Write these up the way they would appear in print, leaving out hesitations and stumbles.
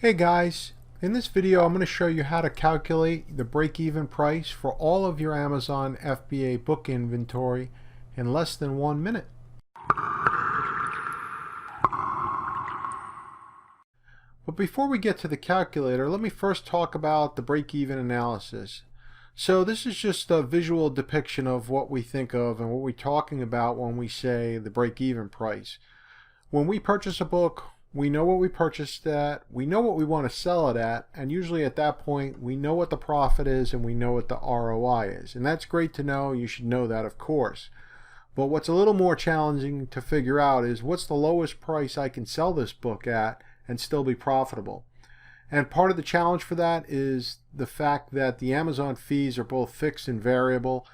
Hey guys, in this video I'm going to show you how to calculate the break-even price for all of your Amazon FBA book inventory in less than 1 minute. But before we get to the calculator, let me first talk about the break-even analysis. So this is just a visual depiction of what we think of and what we're talking about when we say the break-even price. When we purchase a book, we know what we purchased at, we know what we want to sell it at, and usually at that point we know what the profit is and we know what the ROI is. And that's great to know. You should know that, of course. But what's a little more challenging to figure out is what's the lowest price I can sell this book at and still be profitable. And part of the challenge for that is the fact that the Amazon fees are both fixed and variable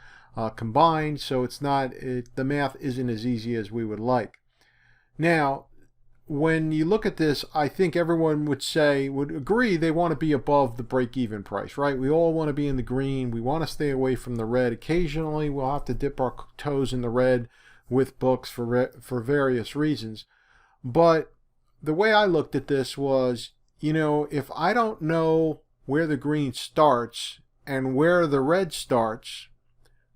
combined, so the math isn't as easy as we would like. Now, when you look at this, I think everyone would agree they want to be above the break-even price, right? We all want to be in the green. We want to stay away from the red. Occasionally, we'll have to dip our toes in the red with books for various reasons. But the way I looked at this was, if I don't know where the green starts and where the red starts,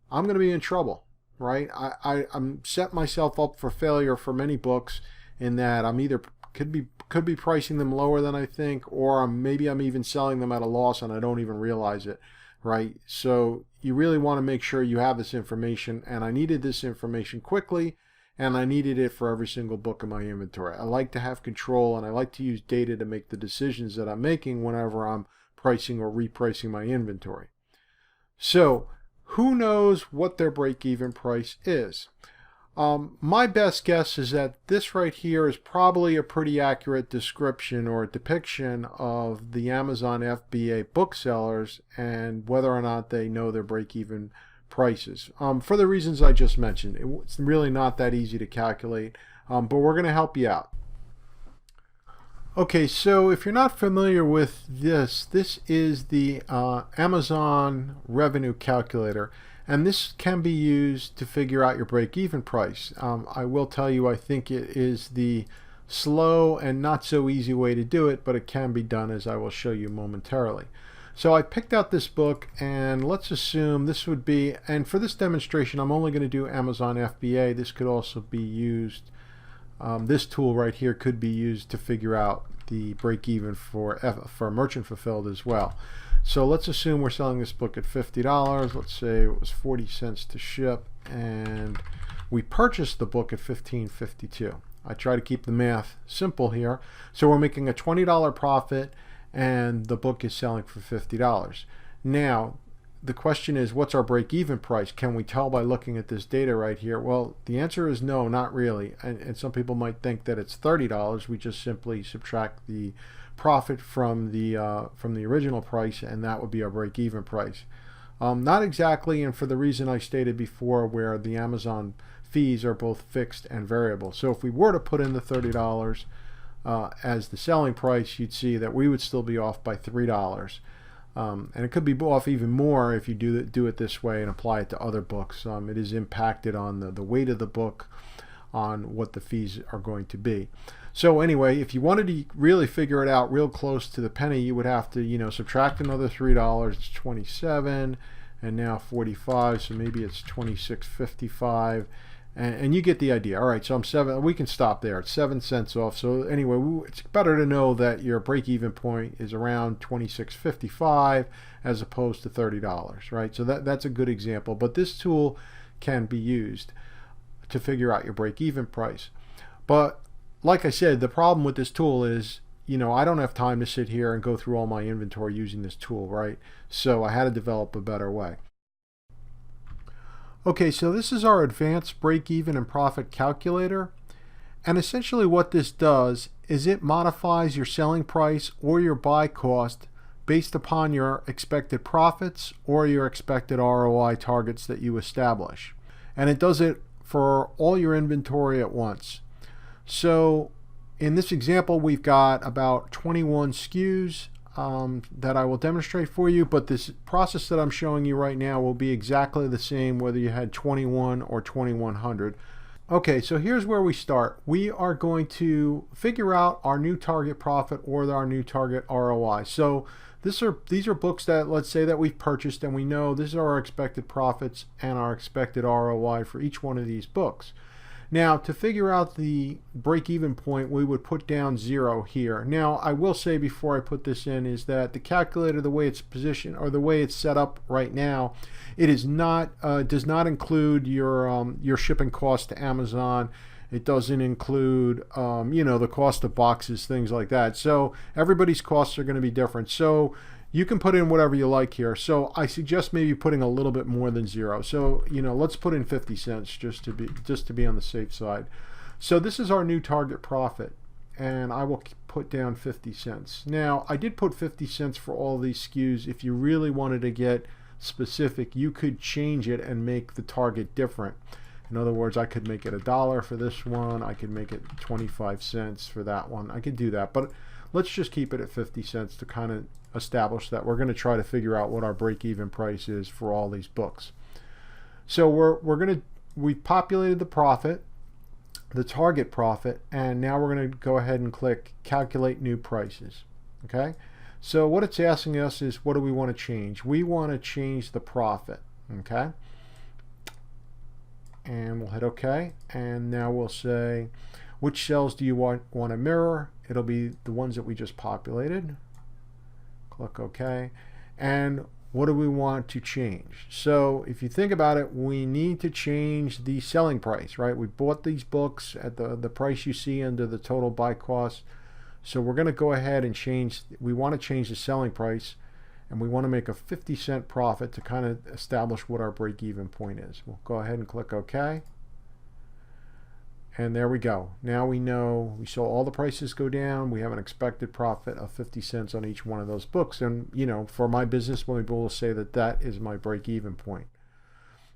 I'm going to be in trouble, right? I'm setting myself up for failure for many books, in that I'm either could be pricing them lower than I think, or maybe I'm even selling them at a loss and I don't even realize it, right? So you really want to make sure you have this information, and I needed this information quickly, and I needed it for every single book in my inventory. I like to have control, and I like to use data to make the decisions that I'm making whenever I'm pricing or repricing my inventory. So who knows what their break-even price is? My best guess is that this right here is probably a pretty accurate description or depiction of the Amazon FBA booksellers and whether or not they know their break-even prices. For the reasons I just mentioned, it's really not that easy to calculate, but we're going to help you out. Okay, so if you're not familiar with this is the Amazon Revenue Calculator. And this can be used to figure out your break-even price. I will tell you, I think it is the slow and not so easy way to do it, but it can be done, as I will show you momentarily. So I picked out this book, and let's assume this would be, and for this demonstration I'm only going to do Amazon FBA. This could also be used, this tool right here could be used to figure out the break-even for merchant fulfilled as well. So let's assume we're selling this book at $50. Let's say it was 40 cents to ship, and we purchased the book at $15.52. I try to keep the math simple here. So we're making a $20 profit, and the book is selling for $50. Now, the question is, what's our break-even price? Can we tell by looking at this data right here? Well, the answer is no, not really. And some people might think that it's $30. We just simply subtract the profit from the original price, and that would be our break-even price. Not exactly, and for the reason I stated before, where the Amazon fees are both fixed and variable. So if we were to put in the $30 as the selling price, you'd see that we would still be off by $3. And it could be off even more if you do it this way and apply it to other books. It is impacted on the weight of the book, on what the fees are going to be. So anyway, if you wanted to really figure it out real close to the penny, you would have to, subtract another $3. It's 27, and now 45. So maybe it's 26.55, and you get the idea. All right, so we can stop there. It's 7 cents off. So anyway, it's better to know that your break-even point is around 26.55 as opposed to $30, right? So that's a good example. But this tool can be used to figure out your break-even price. But like I said, the problem with this tool is, I don't have time to sit here and go through all my inventory using this tool, right? So I had to develop a better way. Okay, so this is our advanced break-even and profit calculator. And essentially what this does is it modifies your selling price or your buy cost based upon your expected profits or your expected ROI targets that you establish. And it does it for all your inventory at once. So in this example, we've got about 21 SKUs that I will demonstrate for you, but this process that I'm showing you right now will be exactly the same whether you had 21 or 2100. Okay, so here's where we start. We are going to figure out our new target profit or our new target ROI. So these are books that, let's say, that we've purchased, and we know these are our expected profits and our expected ROI for each one of these books. Now, to figure out the break-even point, we would put down 0 here. Now, I will say before I put this in is that the calculator, the way it's positioned or the way it's set up right now, it is not does not include your shipping cost to Amazon. It doesn't include the cost of boxes, things like that. So everybody's costs are going to be different. So you can put in whatever you like here. So I suggest maybe putting a little bit more than 0. So let's put in 50 cents just to be on the safe side. So this is our new target profit, and I will put down 50 cents. Now, I did put 50 cents for all these SKUs. If you really wanted to get specific, you could change it and make the target different. In other words, I could make it $1 for this one. I could make it 25 cents for that one. I could do that, but let's just keep it at 50 cents to kind of establish that we're going to try to figure out what our break-even price is for all these books. So we've populated the profit, the target profit, and now we're going to go ahead and click calculate new prices. Okay, so what it's asking us is, what do we want to change? We want to change the profit. Okay, and we'll hit OK, and now we'll say, which cells do you want to mirror? It'll be the ones that we just populated. Click OK. And what do we want to change? So if you think about it, we need to change the selling price, right? We bought these books at the price you see under the total buy cost. So we're going to go ahead and we want to change the selling price, and we want to make a 50-cent profit to kind of establish what our break-even point is. We'll go ahead and click OK. And there we go. Now we know we saw all the prices go down. We have an expected profit of 50 cents on each one of those books. And, for my business, we'll be able to say that that is my break-even point.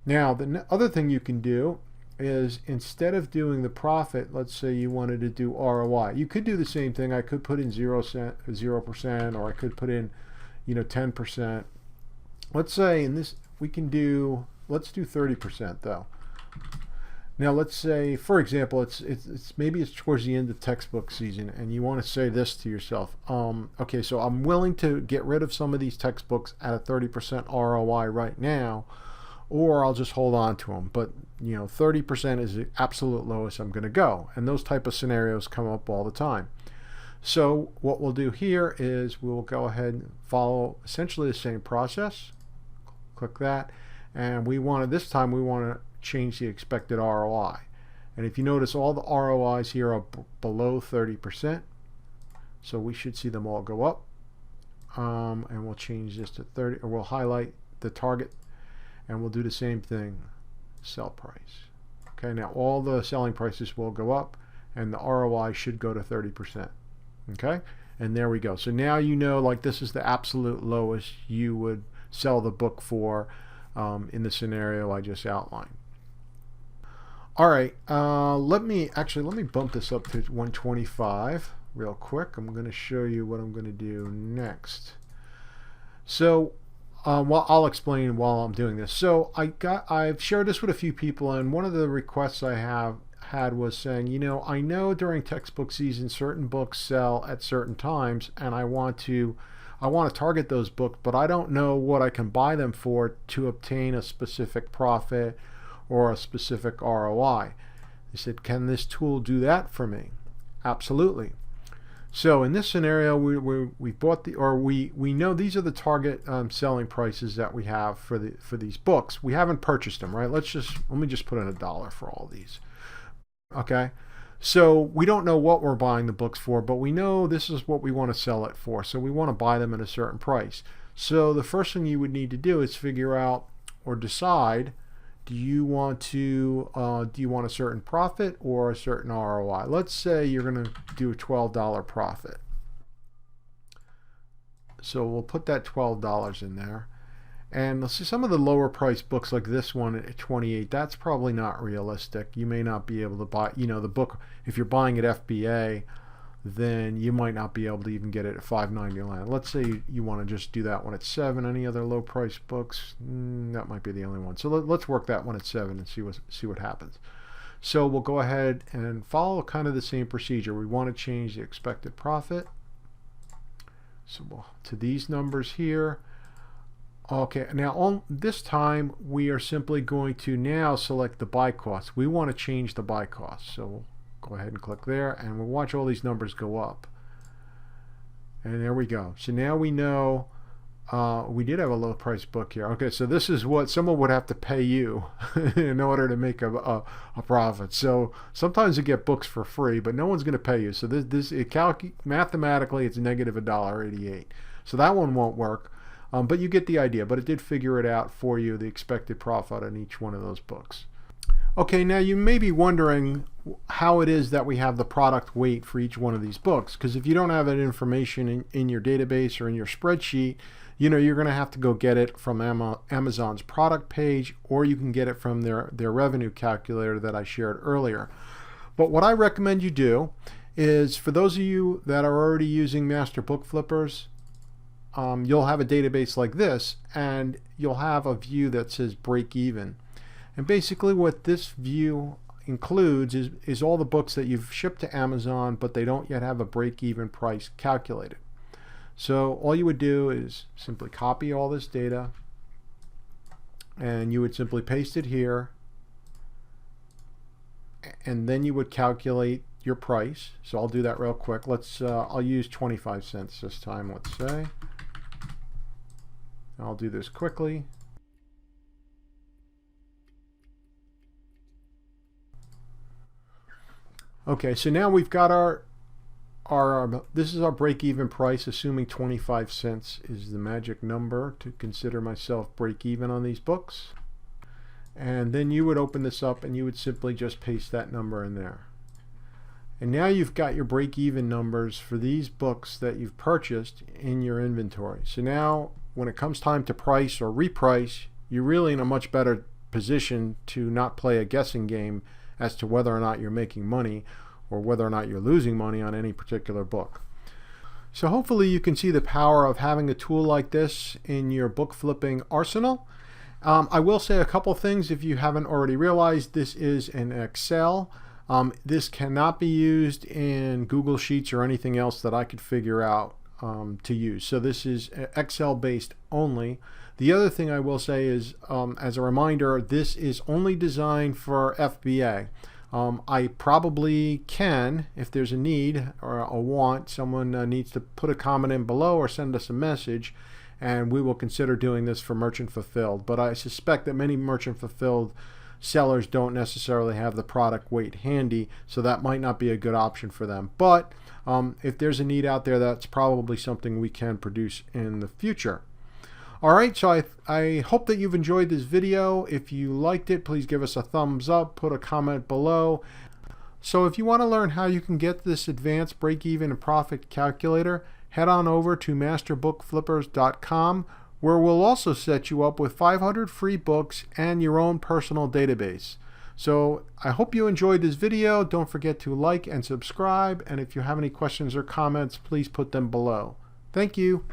Now, the other thing you can do is, instead of doing the profit, let's say you wanted to do ROI. You could do the same thing. I could put in 0%, or I could put in 10%. Let's say in this, let's do 30% though. Now let's say, for example, maybe it's towards the end of textbook season, and you want to say this to yourself. Okay, so I'm willing to get rid of some of these textbooks at a 30% ROI right now, or I'll just hold on to them. But 30% is the absolute lowest I'm going to go, and those type of scenarios come up all the time. So what we'll do here is we'll go ahead and follow essentially the same process. Click that, and this time we want to change the expected ROI. And if you notice, all the ROIs here are below 30%, so we should see them all go up. And we'll change this to 30, or we'll highlight the target, and we'll do the same thing, sell price. Okay, now all the selling prices will go up, and the ROI should go to 30%. Okay, and there we go. So now like, this is the absolute lowest you would sell the book for in the scenario I just outlined. All right, let me bump this up to 125 real quick. I'm going to show you what I'm going to do next. So I'll explain while I'm doing this. So I've shared this with a few people, and one of the requests I had was saying, I know during textbook season certain books sell at certain times, and I want to target those books, but I don't know what I can buy them for to obtain a specific profit or a specific ROI. They said, can this tool do that for me? Absolutely. So in this scenario, we know these are the target selling prices that we have for these books. We haven't purchased them, right? Let me just put in $1 for all these. Okay. So we don't know what we're buying the books for, but we know this is what we want to sell it for. So we want to buy them at a certain price. So the first thing you would need to do is figure out or decide, do you want a certain profit or a certain ROI? Let's say you're going to do a $12 profit. So we'll put that $12 in there. And let's see, some of the lower price books like this one at $28, that's probably not realistic. You may not be able to buy, the book, if you're buying at FBA, then you might not be able to even get it at $5.99. Let's say you want to just do that one at $7. Any other low price books? That might be the only one. So let's work that one at $7 and see what happens. So we'll go ahead and follow kind of the same procedure. We want to change the expected profit. So to these numbers here. Okay, now on this time we are simply going to now select the buy cost. We want to change the buy cost. So we'll go ahead and click there, and we'll watch all these numbers go up. And there we go. So now we know we did have a low price book here. Okay, so this is what someone would have to pay you in order to make a profit. So sometimes you get books for free, but no one's going to pay you. So mathematically it's negative $1.88. So that one won't work. But you get the idea. But it did figure it out for you, the expected profit on each one of those books. Okay, now you may be wondering how it is that we have the product weight for each one of these books, because if you don't have that information in your database or in your spreadsheet, you know, you're going to have to go get it from Amazon's product page, or you can get it from their revenue calculator that I shared earlier. But what I recommend you do is, for those of you that are already using Master Book Flippers, you'll have a database like this, and you'll have a view that says break even. And basically what this view includes is all the books that you've shipped to Amazon, but they don't yet have a break-even price calculated. So all you would do is simply copy all this data, and you would simply paste it here, and then you would calculate your price. So I'll do that real quick. I'll use 25 cents this time, let's say. I'll do this quickly. Okay, so now we've got this is our break-even price, assuming 25 cents is the magic number to consider myself break-even on these books. And then you would open this up and you would simply just paste that number in there. And now you've got your break-even numbers for these books that you've purchased in your inventory. So now when it comes time to price or reprice, you're really in a much better position to not play a guessing game as to whether or not you're making money or whether or not you're losing money on any particular book. So hopefully you can see the power of having a tool like this in your book flipping arsenal. I will say a couple things if you haven't already realized. This is in Excel. This cannot be used in Google Sheets or anything else that I could figure out to use. So this is Excel based only. The other thing I will say is, as a reminder, this is only designed for FBA. I probably can, if there's a need or a want, someone needs to put a comment in below or send us a message, and we will consider doing this for merchant fulfilled. But I suspect that many merchant fulfilled sellers don't necessarily have the product weight handy, so that might not be a good option for them. But if there's a need out there, that's probably something we can produce in the future. All right, so I hope that you've enjoyed this video. If you liked it, please give us a thumbs up, put a comment below. So if you want to learn how you can get this advanced break-even and profit calculator, head on over to masterbookflippers.com, where we'll also set you up with 500 free books and your own personal database. So I hope you enjoyed this video. Don't forget to like and subscribe, and if you have any questions or comments, please put them below. Thank you.